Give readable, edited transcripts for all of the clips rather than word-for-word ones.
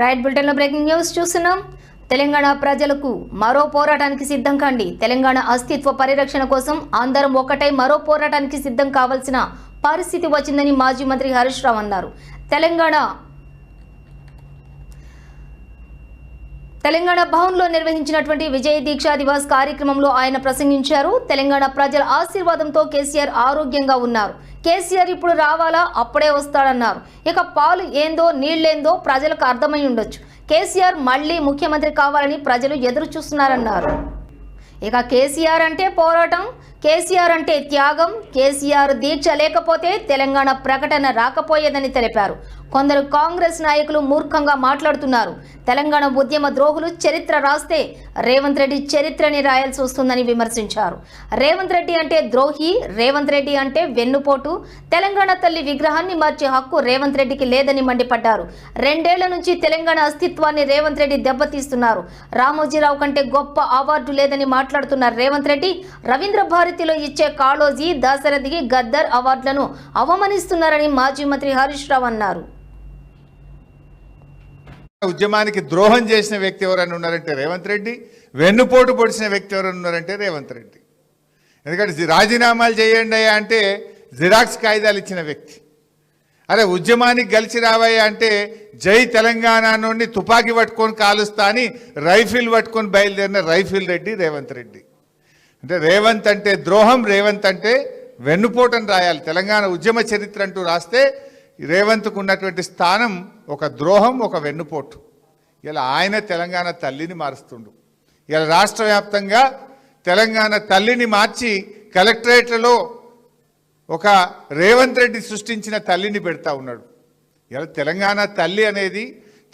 Right బులెటిన్లో breaking news చూస్తున్నాం. తెలంగాణ ప్రజలకు మరో పోరాటానికి సిద్ధం కండి. తెలంగాణ అస్తిత్వ పరిరక్షణ కోసం అందరం ఒకటై మరో పోరాటానికి సిద్ధం కావాల్సిన పరిస్థితి వచ్చిందని మాజీ మంత్రి హరీష్ రావు అన్నారు. తెలంగాణ భవన్లో నిర్వహించినటువంటి విజయ దీక్షా దివాస్ కార్యక్రమంలో ఆయన ప్రసంగించారు. తెలంగాణ ప్రజల ఆశీర్వాదంతో కేసీఆర్ ఆరోగ్యంగా ఉన్నారు. కేసీఆర్ ఇప్పుడు రావాలా, అప్పుడే వస్తాడన్నారు. ఇక పాలు ఏందో నీళ్లేందో ప్రజలకు అర్థమై ఉండొచ్చు. కేసీఆర్ మళ్లీ ముఖ్యమంత్రి కావాలని ప్రజలు ఎదురు చూస్తున్నారన్నారు. ఇక కేసీఆర్ అంటే పోరాటం, కేసీఆర్ అంటే త్యాగం, కేసీఆర్ దీక్ష లేకపోతే తెలంగాణ ప్రకటన రాకపోయేదని తెలిపారు. కొందరు కాంగ్రెస్ నాయకులు మూర్ఖంగా మాట్లాడుతున్నారు. తెలంగాణ ఉద్యమ ద్రోహులు చరిత్ర రాస్తే రేవంత్ రెడ్డి చరిత్రని రాయాల్సి వస్తుందని విమర్శించారు. రేవంత్ రెడ్డి అంటే ద్రోహి, రేవంత్ రెడ్డి అంటే వెన్నుపోటు. తెలంగాణ తల్లి విగ్రహాన్ని మార్చే హక్కు రేవంత్ రెడ్డికి లేదని మండిపడ్డారు. 2 ఏళ్ల నుంచి తెలంగాణ అస్తిత్వాన్ని రేవంత్ రెడ్డి దెబ్బతీస్తున్నారు. రామోజీరావు కంటే గొప్ప అవార్డు లేదని మాట్లాడుతున్న రేవంత్ రెడ్డి రవీంద్ర భారతిలో ఇచ్చే కాళోజీ, దాశరథికి గద్దర్ అవార్డులను అవమానిస్తున్నారని మాజీ మంత్రి హరీష్ రావు అన్నారు. ఉద్యమానికి ద్రోహం చేసిన వ్యక్తి ఎవరైనా ఉన్నారంటే రేవంత్ రెడ్డి, వెన్నుపోటు పొడిచిన వ్యక్తి ఎవరైనా ఉన్నారంటే రేవంత్ రెడ్డి. ఎందుకంటే రాజీనామాలు చేయండి అంటే జిరాక్స్ కాగితాలు ఇచ్చిన వ్యక్తి. అరే ఉద్యమానికి గెలిచి రావయ్యా అంటే జై తెలంగాణ నుండి తుపాకీ పట్టుకొని కాలుస్తా అని రైఫిల్ పట్టుకొని బయలుదేరిన రైఫిల్ రెడ్డి రేవంత్ రెడ్డి. అంటే రేవంత్ అంటే ద్రోహం, రేవంత్ అంటే వెన్నుపోటని రాయాలి. తెలంగాణ ఉద్యమ చరిత్ర అంటూ రాస్తే రేవంత్కు ఉన్నటువంటి స్థానం ఒక ద్రోహం, ఒక వెన్నుపోటు. ఇలా ఆయన తెలంగాణ తల్లిని మారుస్తుండు. ఇలా రాష్ట్ర వ్యాప్తంగా తెలంగాణ తల్లిని మార్చి కలెక్టరేట్లలో ఒక రేవంత్ రెడ్డి సృష్టించిన తల్లిని పెడతా ఉన్నాడు. ఇలా తెలంగాణ తల్లి అనేది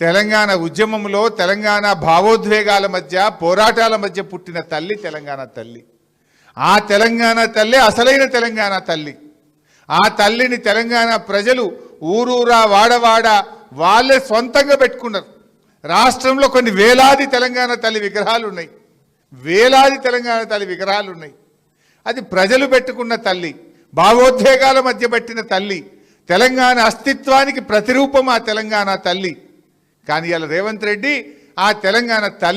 తెలంగాణ ఉద్యమంలో తెలంగాణ భావోద్వేగాల మధ్య, పోరాటాల మధ్య పుట్టిన తల్లి తెలంగాణ తల్లి. ఆ తెలంగాణ తల్లి అసలైన తెలంగాణ తల్లి. ఆ తల్లిని తెలంగాణ ప్రజలు ఊరూరా వాడవాడ వాళ్ళే సొంతంగా పెట్టుకున్నారు. రాష్ట్రంలో కొన్ని వేలాది తెలంగాణ తల్లి విగ్రహాలు ఉన్నాయి, వేలాది తెలంగాణ తల్లి విగ్రహాలు ఉన్నాయి. అది ప్రజలు పెట్టుకున్న తల్లి, భావోద్వేగాల మధ్య పెట్టిన తల్లి, తెలంగాణ అస్తిత్వానికి ప్రతిరూపం ఆ తెలంగాణ తల్లి. కానీ ఇలా రేవంత్ రెడ్డి ఆ తెలంగాణ తల్లి